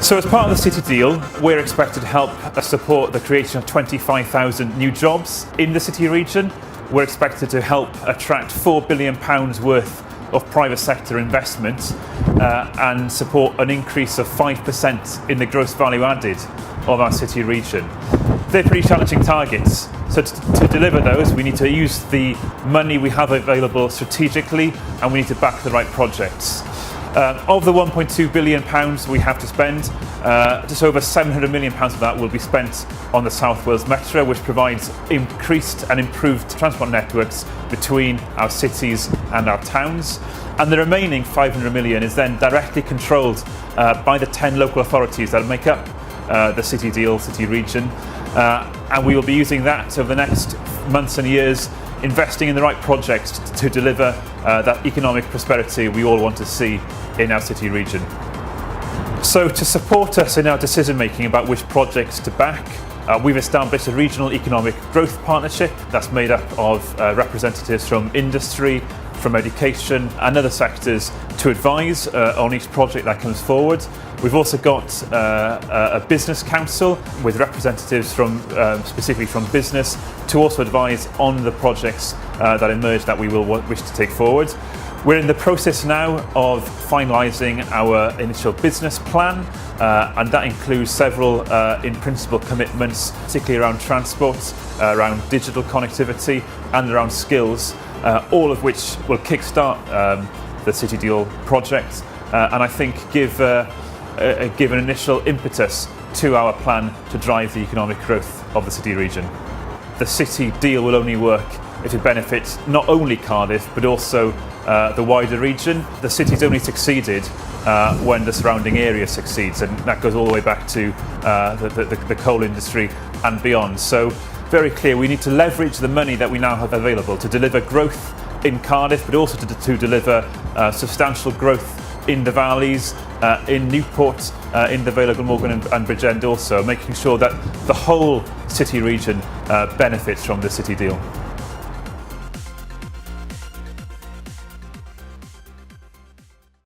So as part of the City deal, we're expected to help support the creation of 25,000 new jobs in the City region. We're expected to help attract £4 billion worth of private sector investment and support an increase of 5% in the gross value added of our City region. They're pretty challenging targets, so to deliver those we need to use the money we have available strategically, and we need to back the right projects. Of the £1.2 billion we have to spend, just over £700 million of that will be spent on the South Wales Metro, which provides increased and improved transport networks between our cities and our towns. And the remaining £500 million is then directly controlled by the 10 local authorities that make up the City deal, City region. And we will be using that over the next months and years, investing in the right projects to deliver that economic prosperity we all want to see in our City region. So to support us in our decision making about which projects to back, we've established a regional economic growth partnership that's made up of representatives from industry, from education and other sectors to advise on each project that comes forward. We've also got a business council with representatives from specifically from business to also advise on the projects that emerge that we will wish to take forward. We're in the process now of finalising our initial business plan, and that includes several in principle commitments, particularly around transport, around digital connectivity and around skills, all of which will kickstart the City deal project and I think give an initial impetus to our plan to drive the economic growth of the City region. The City deal will only work if it benefits not only Cardiff but also the wider region. The City's only succeeded when the surrounding area succeeds, and that goes all the way back to the coal industry and beyond. So very clear, we need to leverage the money that we now have available to deliver growth in Cardiff, but also to deliver substantial growth in the valleys, in Newport, in the Vale of Glamorgan and Bridgend also, making sure that the whole City region benefits from the City deal.